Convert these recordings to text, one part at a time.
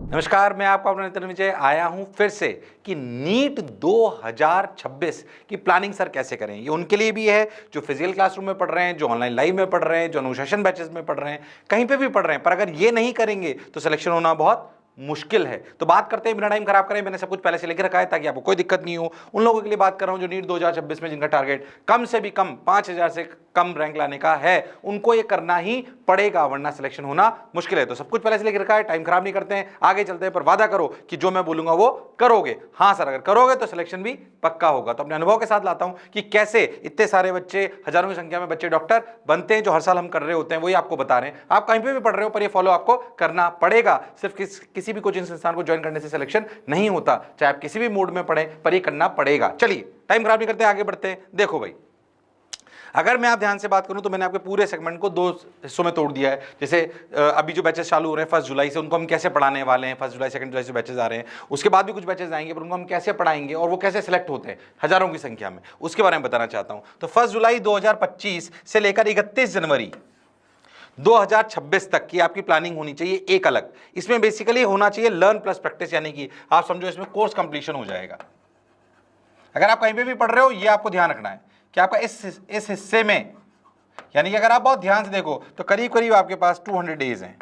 नमस्कार, मैं आपका अपना नितिन विजय आया हूं फिर से कि नीट 2026 की प्लानिंग सर कैसे करें। ये उनके लिए भी है जो फिजिकल क्लासरूम में पढ़ रहे हैं, जो ऑनलाइन लाइव में पढ़ रहे हैं, जो अनुशासन बैचेस में पढ़ रहे हैं, कहीं पे भी पढ़ रहे हैं। पर अगर ये नहीं करेंगे तो सिलेक्शन होना बहुत मुश्किल है। तो बात करते हैं, बिना टाइम खराब करें, मैंने सब कुछ पहले से लिख रखा है ताकि आपको कोई दिक्कत नहीं हो। उन लोगों के लिए बात कर रहा हूं जो नीट 2026 में जिनका टारगेट कम से भी कम 5000 से कम रैंक लाने का है, उनको ये करना ही पड़ेगा वरना सिलेक्शन होना मुश्किल है। तो सब कुछ पहले से लिख रखा है, टाइम खराब नहीं करते हैं, आगे चलते हैं। पर वादा करो कि जो मैं बोलूंगा वो करोगे। हाँ सर, अगर करोगे तो सिलेक्शन भी पक्का होगा। तो अपने अनुभव के साथ लाता हूं कि कैसे इतने सारे बच्चे, हजारों की संख्या में बच्चे डॉक्टर बनते हैं, जो हर साल हम कर रहे होते हैं, वही आपको बता रहे हैं। आप कहीं पे भी पढ़ रहे हो पर ये फॉलो आपको करना पड़ेगा। सिर्फ किसी भी कोचिंग संस्थान को ज्वाइन करने से सिलेक्शन नहीं होता, चाहे आप किसी भी मोड में पढ़े, पर ये करना पड़ेगा। चलिए टाइम खराब नहीं करते, आगे बढ़ते हैं। देखो भाई, अगर मैं आप ध्यान से बात करूं तो मैंने आपके पूरे सेगमेंट को 2 हिस्सों में तोड़ दिया है। जैसे अभी जो बैचेस चालू हो रहे हैं 1 जुलाई से, उनको हम कैसे पढ़ाने वाले हैं। 1 जुलाई 2 जुलाई से बैचेस आ रहे हैं, उसके बाद भी कुछ बैचेस आएंगे, पर उनको हम कैसे पढ़ाएंगे और वो कैसे सिलेक्ट होते हैं हजारों की संख्या में, उसके बारे में बताना चाहता हूं। तो 1 जुलाई 2025 से लेकर 31 जनवरी 2026 तक की आपकी प्लानिंग होनी चाहिए एक अलग। इसमें बेसिकली होना चाहिए लर्न प्लस प्रैक्टिस, यानी कि आप समझो इसमें कोर्स कंप्लीशन हो जाएगा। अगर आप कहीं पे भी पढ़ रहे हो, ये आपको ध्यान रखना है कि आपका इस हिस्से में, यानी कि अगर आप बहुत ध्यान से देखो तो करीब करीब आपके पास 200 डेज हैं।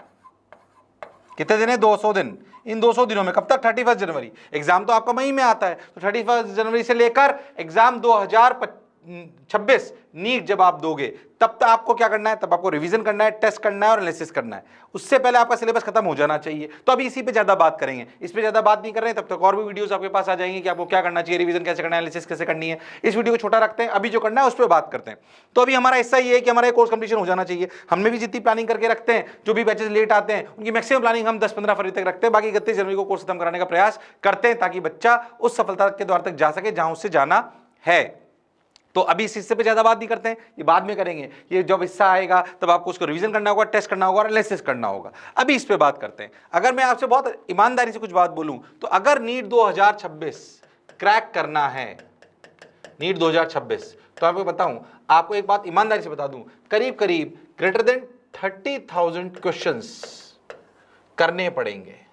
कितने दिन है? 200 दिन। इन 200 दिनों में कब तक? 31 जनवरी। एग्जाम तो आपका मई में आता है, तो 31 जनवरी से लेकर एग्जाम 2026 नीट जब आप दोगे, तब तक आपको क्या करना है? तब आपको रिवीजन करना है, टेस्ट करना है और एनालिसिस करना है। उससे पहले आपका सिलेबस खत्म हो जाना चाहिए। तो अभी इसी पे ज्यादा बात करेंगे, इस पे ज्यादा बात नहीं कर रहे हैं। तब तक और भी वीडियोस आपके पास आ जाएंगी कि आपको क्या करना चाहिए, रिवीजन कैसे करना है, एनालिसिस कैसे करनी है। इस वीडियो को छोटा रखते हैं, अभी जो करना है उस पर बात करते हैं। तो अभी हमारा हिस्सा ये है कि हमारा कोर्स कंप्लीशन हो जाना चाहिए। हमने भी जितनी प्लानिंग करके रखते हैं, जो भी बैचेस लेट आते हैं उनकी मैक्सिमम प्लानिंग हम 10-15 फरवरी तक रखते हैं, बाकी 31 जनवरी को कोर्स खत्म कराने का प्रयास करते हैं, ताकि बच्चा उस सफलता के द्वार तक जा सके जहां उससे जाना है। तो अभी इस हिस्से पे ज्यादा बात नहीं करते हैं, ये बाद में करेंगे। ये जब हिस्सा आएगा तब आपको उसको रिवीजन करना होगा, टेस्ट करना होगा और एनालिसिस करना होगा। अभी इस पे बात करते हैं। अगर मैं आपसे बहुत ईमानदारी से कुछ बात बोलूं तो अगर नीट 2026 क्रैक करना है, नीट 2026, तो आपको बताऊं, आपको एक बात ईमानदारी से बता दूं, करीब करीब ग्रेटर देन 30,000 क्वेश्चंस करने पड़ेंगे।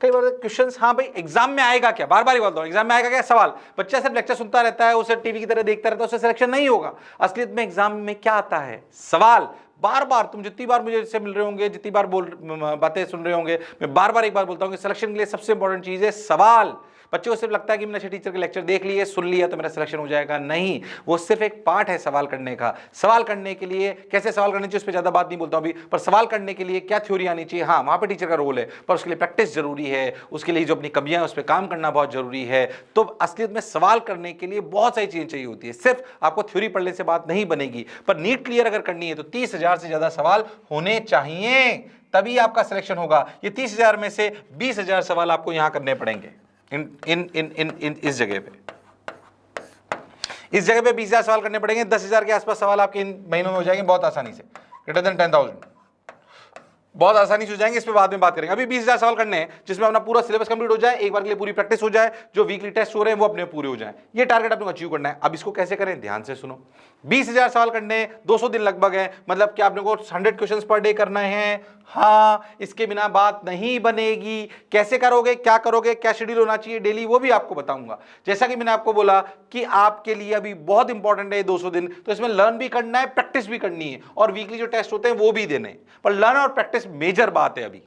कई बार क्वेश्चंस, हाँ भाई एग्जाम में आएगा क्या, बार बार ही बोलता हूं, एग्जाम में आएगा क्या सवाल। बच्चा सिर्फ लेक्चर सुनता रहता है, उसे टीवी की तरह देखता रहता है, उससे सिलेक्शन नहीं होगा। असलियत में एग्जाम में क्या आता है? सवाल। बार बार तुम जितनी बार मुझे इससे मिल रहे होंगे, जितनी बार बातें सुन रहे होंगे, मैं बार बार एक बार बोलता हूं कि सिलेक्शन के लिए सबसे इंपॉर्टेंट चीज है सवाल। बच्चे को सिर्फ लगता है कि मैंने टीचर के लेक्चर देख लिए, सुन लिया तो मेरा सिलेक्शन हो जाएगा। नहीं, वो सिर्फ एक पार्ट है सवाल करने का। सवाल करने के लिए कैसे सवाल करने चाहिए उस पर ज्यादा बात नहीं बोलता अभी, पर सवाल करने के लिए क्या थ्योरी आनी चाहिए, हाँ वहां पे टीचर का रोल है, पर उसके लिए प्रैक्टिस जरूरी है, उसके लिए जो अपनी कमियां है उस पर काम करना बहुत जरूरी है। तो असलियत में सवाल करने के लिए बहुत सारी चीजें चाहिए होती है, सिर्फ आपको थ्योरी पढ़ने से बात नहीं बनेगी। पर नीट क्लियर अगर करनी है तो 30,000 से ज्यादा सवाल होने चाहिए, तभी आपका सिलेक्शन होगा। ये 30,000 में से 20,000 सवाल आपको यहां करने पड़ेंगे। इस जगह पे 20,000 सवाल करने पड़ेंगे। 10,000 के आसपास सवाल आपके इन महीनों में हो जाएंगे बहुत आसानी से, ग्रेटर देन 10,000 बहुत आसानी से हो जाएंगे। इस पे बाद में बात करेंगे। अभी 20,000 सवाल करने हैं जिसमें अपना पूरा सिलेबस कंप्लीट हो जाए, एक बार के लिए पूरी प्रैक्टिस हो जाए, जो वीकली टेस्ट हो रहे हैं वो अपने पूरे हो जाए। ये टारगेट आपको अचीव करना है। अब इसको कैसे करें, ध्यान से सुनो। 20,000 सवाल करने, 200 दिन लगभग है, मतलब कि आपने को 100 क्वेश्चंस पर डे करना है। हाँ, इसके बिना बात नहीं बनेगी। कैसे करोगे, क्या करोगे, क्या शेड्यूल होना चाहिए डेली, वो भी आपको बताऊंगा। जैसा कि मैंने आपको बोला कि आपके लिए अभी बहुत इंपॉर्टेंट है 200 दिन, तो इसमें लर्न भी करना है, प्रैक्टिस भी करनी है, और वीकली जो टेस्ट होते हैं वो भी देने हैं। पर लर्न और प्रैक्टिस मेजर बात है अभी,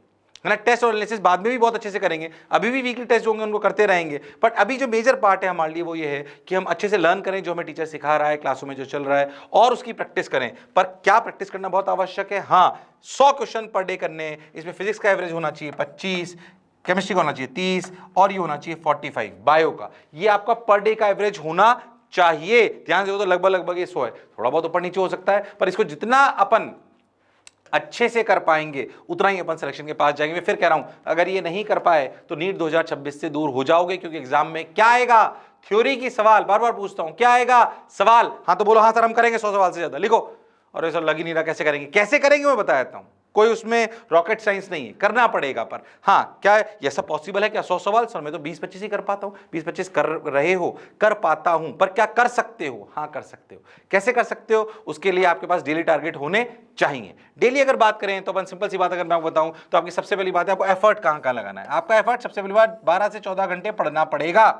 है ना। टेस्ट और एनालिसिस बाद में भी बहुत अच्छे से करेंगे, अभी भी वीकली टेस्ट होंगे उनको करते रहेंगे। बट अभी जो मेजर पार्ट है हमारे लिए वो ये है कि हम अच्छे से लर्न करें जो हमें टीचर सिखा रहा है, क्लासों में जो चल रहा है, और उसकी प्रैक्टिस करें। पर क्या प्रैक्टिस करना बहुत आवश्यक है? हाँ, 100 क्वेश्चन पर डे करने हैं। इसमें फिजिक्स का एवरेज होना चाहिए 25, केमिस्ट्री का होना चाहिए 30, और ये होना चाहिए 45 बायो का। ये आपका पर डे का एवरेज होना चाहिए। ध्यान से, तो लगभग ये 100 है, थोड़ा बहुत ऊपर नीचे हो सकता है, पर इसको जितना अपन अच्छे से कर पाएंगे उतना ही अपन सिलेक्शन के पास जाएंगे। मैं फिर कह रहा हूं, अगर ये नहीं कर पाए तो नीट 2026 से दूर हो जाओगे, क्योंकि एग्जाम में क्या आएगा? थ्योरी की सवाल। बार बार पूछता हूं, क्या आएगा? सवाल। हाँ तो बोलो हाँ सर हम करेंगे 100 सवाल से ज्यादा, लिखो। और ऐसा लग ही नहीं रहा कैसे करेंगे। कैसे करेंगे मैं बता देता हूं। कोई उसमें रॉकेट साइंस नहीं है, करना पड़ेगा। पर हाँ, क्या ये सब पॉसिबल है? क्या 100 सवाल सर मैं तो 20-25 ही कर पाता हूँ। 20-25 कर रहे हो, कर पाता हूं, पर क्या कर सकते हो? हाँ कर सकते हो। कैसे कर सकते हो? उसके लिए आपके पास डेली टारगेट होने चाहिए। डेली अगर बात करें तो अपन सिंपल सी बात अगर मैं आपको बताऊं तो आपकी सबसे पहली बात है, आपको एफर्ट कहां लगाना है। आपका एफर्ट सबसे पहली बात 12 से 14 घंटे पढ़ना पड़ेगा।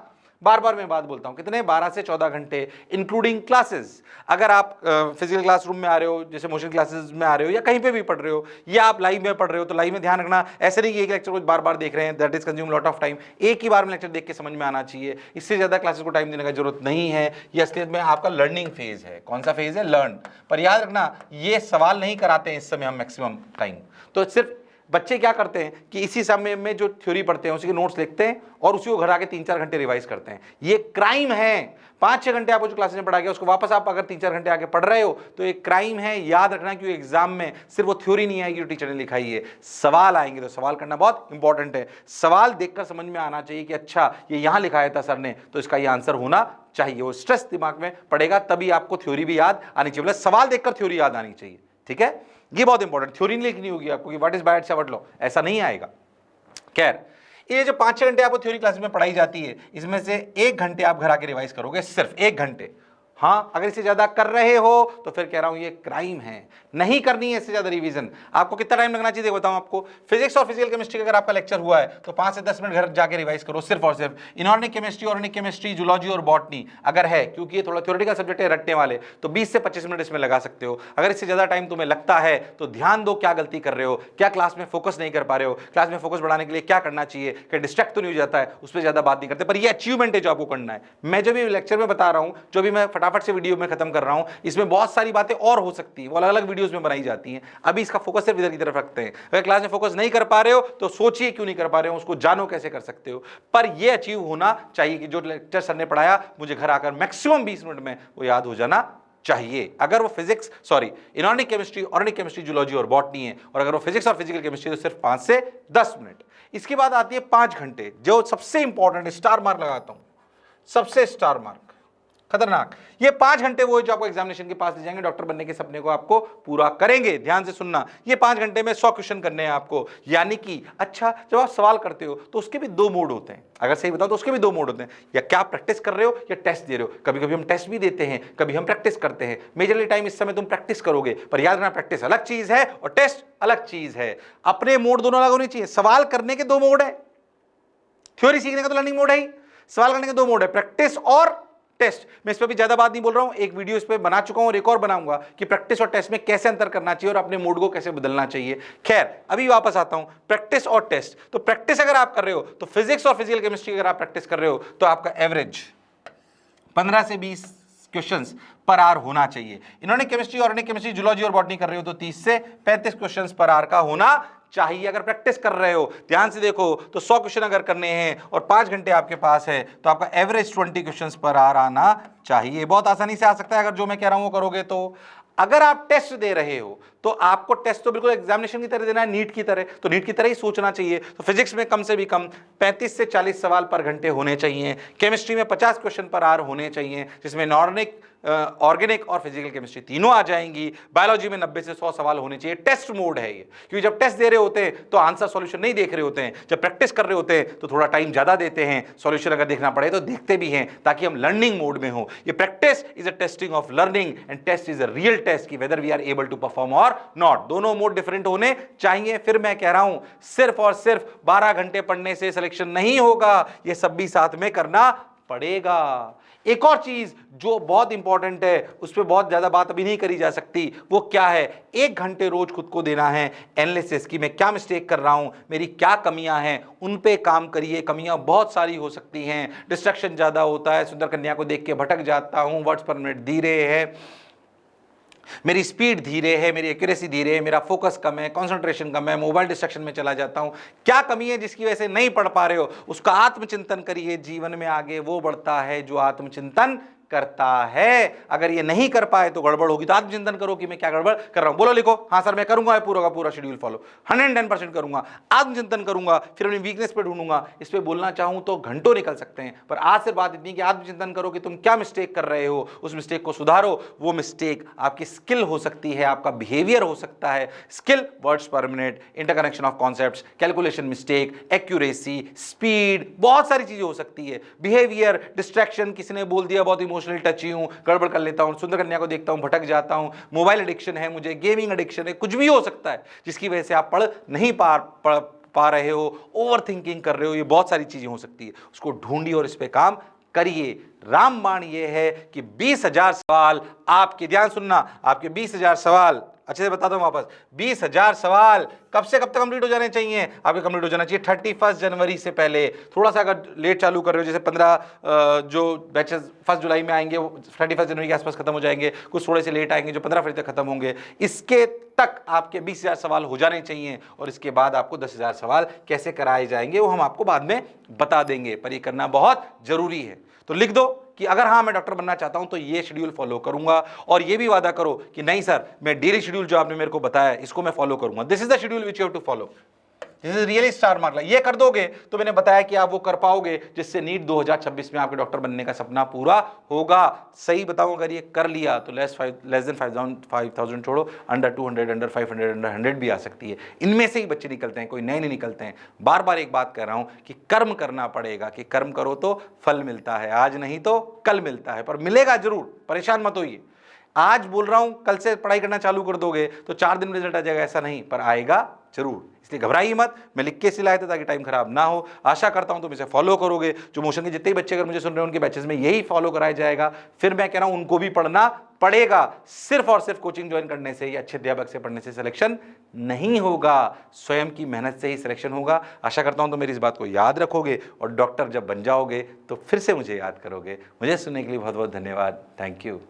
बार बार मैं बात बोलता हूं, कितने? 12 से 14 घंटे इंक्लूडिंग क्लासेस। अगर आप फिजिकल क्लासरूम में आ रहे हो, जैसे मोशन क्लासेस में आ रहे हो, या कहीं पे भी पढ़ रहे हो, या आप लाइव में पढ़ रहे हो, तो लाइव में ध्यान रखना ऐसे नहीं कि एक लेक्चर को बार बार देख रहे हैं, that is consume lot of time. एक ही बार में लेक्चर देख के समझ में आना चाहिए, इससे ज्यादा क्लासेस को टाइम देने की जरूरत नहीं है। ये असलियत में आपका लर्निंग फेज है। कौन सा फेज है? लर्न। पर याद रखना, ये सवाल नहीं कराते हैं इस समय हम मैक्सिमम टाइम। तो सिर्फ बच्चे क्या करते हैं कि इसी समय में जो थ्योरी पढ़ते हैं उसी के नोट्स लिखते हैं और उसी को घर आके 3-4 घंटे रिवाइज करते हैं। ये क्राइम है। 5-6 घंटे आपको जो क्लासेस में पढ़ा गया उसको वापस आप अगर 3-4 घंटे आके पढ़ रहे हो तो ये क्राइम है। याद रखना कि एग्जाम में सिर्फ वो थ्योरी नहीं आएगी जो टीचर ने लिखाई है, सवाल आएंगे। तो सवाल करना बहुत इंपॉर्टेंट है। सवाल देखकर समझ में आना चाहिए कि अच्छा ये यहां लिखाया था सर ने, तो इसका ये आंसर होना चाहिए। वो स्ट्रेस दिमाग में पड़ेगा, तभी आपको थ्योरी भी याद आनी चाहिए। मतलब सवाल देखकर थ्योरी याद आनी चाहिए। ठीक है, ये बहुत इंपॉर्टेंट। थ्योरी नहीं लिखनी होगी आपको कि व्हाट इज बाय सेवट लॉ, ऐसा नहीं आएगा। खैर, ये जो 5-6 घंटे आपको थ्योरी क्लासेस में पढ़ाई जाती है, इसमें से 1 घंटे आप घर आके रिवाइज करोगे, सिर्फ 1 घंटे। हाँ, अगर इससे ज्यादा कर रहे हो तो फिर कह रहा हूं ये क्राइम है। नहीं करनी है इससे ज्यादा रिवीजन। आपको कितना टाइम लगना चाहिए बताऊं आपको। फिजिक्स और फिजिकल केमिस्ट्री का अगर आपका लेक्चर हुआ है तो 5 से 10 मिनट घर जाके रिवाइज करो, सिर्फ और सिर्फ। Inorganic chemistry, organic chemistry, zoology और बॉटनी अगर है, क्योंकि ये थोड़ा थ्योरेटिकल सब्जेक्ट है रटने वाले, तो 20 से 25 मिनट इसमें लगा सकते हो। अगर इससे ज्यादा टाइम तुम्हें लगता है तो ध्यान दो क्या गलती कर रहे हो, क्या क्लास में फोकस नहीं कर पा रहे हो, क्लास में फोकस बढ़ाने के लिए क्या करना चाहिए, क्या डिस्ट्रैक्ट तो नहीं हो जाता है, उस पर ज्यादा बात नहीं करते। पर ये अचीवमेंट है जो आपको करना है। मैं जो भी लेक्चर में बता रहा हूं, जो भी मैं फटाफट से वीडियो में खत्म कर रहा हूं, इसमें बहुत सारी बातें और हो सकती है, वो अलग अलग वीडियोस में बनाई जाती हैं। अभी इसका फोकस सिर्फ इधर की तरफ रखते हैं। अगर क्लास में फोकस नहीं कर पा रहे हो तो सोचिए क्यों नहीं कर पा रहे हो, उसको जानो कैसे कर सकते हो। पर यह अचीव होना चाहिए कि जो लेक्चर सर ने पढ़ाया मुझे घर आकर मैक्सिमम 20 मिनट में वो याद हो जाना चाहिए। अगर वो physics inorganic chemistry, organic chemistry, zoology और बॉटनी है, और अगर वो फिजिक्स और फिजिकल केमिस्ट्री तो सिर्फ 5 से 10 मिनट। इसके बाद आती है 5 घंटे, जो सबसे इंपॉर्टेंट, स्टार मार्क लगाता हूं, सबसे स्टार मार्क खतरनाक। ये 5 घंटे वो है जो आपको एग्जामिनेशन के पास ले जाएंगे, डॉक्टर बनने के सपने को आपको पूरा करेंगे। ध्यान से सुनना, ये 5 घंटे में 100 क्वेश्चन करने हैं आपको। यानी कि अच्छा, जब आप सवाल करते हो तो उसके भी 2 मोड होते हैं। अगर सही बताओ तो उसके भी 2 मोड होते हैं। या क्या आप प्रैक्टिस कर रहे हो या टेस्ट दे रहे हो। कभी कभी हम टेस्ट भी देते हैं, कभी हम प्रैक्टिस करते हैं। मेजरली टाइम इस समय तुम प्रैक्टिस करोगे, पर याद रखना प्रैक्टिस अलग चीज है और टेस्ट अलग चीज है। अपने मोड दोनों अलग होने चाहिए। सवाल करने के 2 मोड है, थ्योरी सीखने का तो लर्निंग मोड है ही। सवाल करने के 2 मोड है, प्रैक्टिस और टेस्ट। मैं इस पर भी ज्यादा बात नहीं बोल रहा हूं, एक वीडियो इस पर बना चुका हूं और एक और बनाऊंगा कि प्रैक्टिस और टेस्ट में कैसे अंतर करना चाहिए और अपने मूड को कैसे बदलना चाहिए। खैर, अभी वापस आता हूं, प्रैक्टिस और टेस्ट। तो प्रैक्टिस अगर आप कर रहे हो तो फिजिक्स और फिजिकल केमिस्ट्री अगर आप प्रैक्टिस कर रहे हो तो आपका एवरेज 15 से 20 क्वेश्चंस पर आवर होना चाहिए। इन्होंने केमिस्ट्री, ऑर्गेनिक केमिस्ट्री, जूलॉजी और बॉटनी कर रहे हो तो 30 से 35 क्वेश्चंस पर आवर का होना चाहिए। अगर प्रैक्टिस कर रहे हो, ध्यान से देखो, तो 100 क्वेश्चन अगर करने हैं और 5 घंटे आपके पास है तो आपका एवरेज 20 क्वेश्चंस पर आवर आना चाहिए। बहुत आसानी से आ सकता है अगर जो मैं कह रहा हूं वो करोगे तो। अगर आप टेस्ट दे रहे हो तो आपको टेस्ट तो बिल्कुल एग्जामिनेशन की तरह देना है, नीट की तरह, तो नीट की तरह ही सोचना चाहिए। तो फिजिक्स में कम से भी कम 35 से 40 सवाल पर घंटे होने चाहिए। केमिस्ट्री में 50 क्वेश्चन पर आवर होने चाहिए, जिसमें ऑर्गेनिक और फिजिकल केमिस्ट्री तीनों आ जाएंगी। बायोलॉजी में 90 से 100 सवाल होने चाहिए। टेस्ट मोड है ये, क्योंकि जब टेस्ट दे रहे होते हैं तो आंसर सॉल्यूशन नहीं देख रहे होते हैं। जब प्रैक्टिस कर रहे होते हैं तो थोड़ा टाइम ज्यादा देते हैं, सॉल्यूशन अगर देखना पड़े तो देखते भी हैं, ताकि हम लर्निंग मोड में हो। ये practice is a testing of learning and test is a real test कि whether we are able to perform और नॉट। दोनों मोड डिफरेंट होने चाहिए। फिर मैं कह रहा हूं, सिर्फ और सिर्फ 12 घंटे पढ़ने से सिलेक्शन नहीं होगा, ये सब भी साथ में करना पड़ेगा। एक और चीज जो बहुत इंपॉर्टेंट है, उस पर बहुत ज्यादा बात अभी नहीं करी जा सकती, वो क्या है? 1 घंटे रोज खुद को देना है एनालिसिस की। मैं क्या मिस्टेक कर रहा हूं, मेरी क्या कमियां हैं, उन पे काम करिए। कमियां बहुत सारी हो सकती हैं, डिस्ट्रैक्शन ज्यादा होता है, सुंदर कन्या को देख के भटक जाता हूं, वर्ड्स पर मिनट धीरे है, मेरी स्पीड धीरे है, मेरी एक्यूरेसी धीरे है, मेरा फोकस कम है, कंसंट्रेशन कम है, मोबाइल डिस्ट्रैक्शन में चला जाता हूं। क्या कमी है जिसकी वजह से नहीं पढ़ पा रहे हो, उसका आत्मचिंतन करिए। जीवन में आगे वो बढ़ता है जो आत्मचिंतन करता है। अगर ये नहीं कर पाए तो गड़बड़ होगी, तो आत्मचिंतन करो कि मैं क्या गड़बड़ कर रहा हूं। बोलो, लिखो, हाँ सर मैं करूंगा पूरा का पूरा शेड्यूल फॉलो, 110% करूंगा। आत्मचिंतन करूंगा, फिर अपनी वीकनेस पे ढूंढूंगा। इस पे बोलना चाहूं तो घंटों निकल सकते हैं, पर आज से बात इतनी कि आत्मचिंतन करो कि तुम क्या मिस्टेक कर रहे हो, उस मिस्टेक को सुधारो। वो मिस्टेक आपकी स्किल हो सकती है, आपका बिहेवियर हो सकता है। स्किल, वर्ड्स पर minute, interconnection of concepts, calculation mistake, accuracy, speed, बहुत सारी चीजें हो सकती है। बिहेवियर, डिस्ट्रैक्शन, किसी ने बोल दिया बहुत इमोशनली टची हूं, गड़बड़ कर लेता हूं, सुंदर कन्या को देखता हूं भटक जाता हूं, मोबाइल एडिक्शन है मुझे, गेमिंग एडिक्शन है, कुछ भी हो सकता है जिसकी वजह से आप पढ़ नहीं पा रहे हो, ओवर थिंकिंग कर रहे हो, ये बहुत सारी चीजें हो सकती है। उसको ढूंढिए और इस पे काम करिए। रामबाण ये है कि 20,000 सवाल आपके, ध्यान सुनना, आपके 20,000 सवाल, अच्छे से बताता हूं वापस, 20,000 सवाल कब से कब तक कंप्लीट हो जाने चाहिए? आपके कंप्लीट हो जाना चाहिए 31 जनवरी से पहले। थोड़ा सा अगर लेट चालू कर रहे हो, जैसे 15 जो बैचेस 1 जुलाई में आएंगे वो 31 जनवरी के आसपास खत्म हो जाएंगे, कुछ थोड़े से लेट आएंगे जो 15 फरवरी तक खत्म होंगे। इसके तक आपके 20,000 सवाल हो जाने चाहिए, और इसके बाद आपको 10,000 सवाल कैसे कराए जाएंगे वो हम आपको बाद में बता देंगे, पर ये करना बहुत जरूरी है। तो लिख दो कि अगर हाँ मैं डॉक्टर बनना चाहता हूं तो ये शेड्यूल फॉलो करूंगा, और ये भी वादा करो कि नहीं सर मैं डेली शेड्यूल जो आपने मेरे को बताया इसको मैं फॉलो करूंगा। This is the schedule which you have to follow, this is really star mark. ये कर दोगे तो मैंने बताया कि आप वो कर पाओगे जिससे नीट 2026 में आपके डॉक्टर बनने का सपना पूरा होगा। सही बताऊं, अगर ये कर लिया तो लेस देन 5,000 छोड़ो, अंडर 200, अंडर 500, अंडर 100 भी आ सकती है। इनमें से ही बच्चे निकलते हैं, कोई नए नहीं निकलते हैं। बार बार एक बात कर रहा हूं कि कर्म करना पड़ेगा, कि कर्म करो तो फल मिलता है, आज नहीं तो कल मिलता है, पर मिलेगा जरूर, परेशान मत होइए। आज बोल रहा हूं कल से पढ़ाई करना चालू कर दोगे तो 4 दिन में रिजल्ट आ जाएगा, ऐसा नहीं, पर आएगा जरूर। इसलिए घबराइए मत, मैं लिख के सिलाए थे ताकि टाइम खराब ना हो। आशा करता हूं तुम इसे फॉलो करोगे। जो मोशन के जितने भी बच्चे अगर मुझे सुन रहे हैं उनके बैचेस में यही फॉलो कराया जाएगा। फिर मैं कह रहा हूं उनको भी पढ़ना पड़ेगा, सिर्फ और सिर्फ कोचिंग ज्वाइन करने से या अच्छे अध्यापक से पढ़ने से सिलेक्शन नहीं होगा, स्वयं की मेहनत से ही सिलेक्शन होगा। आशा करता हूं तो मेरी इस बात को याद रखोगे, और डॉक्टर जब बन जाओगे तो फिर से मुझे याद करोगे। मुझे सुनने के लिए बहुत बहुत धन्यवाद। Thank you.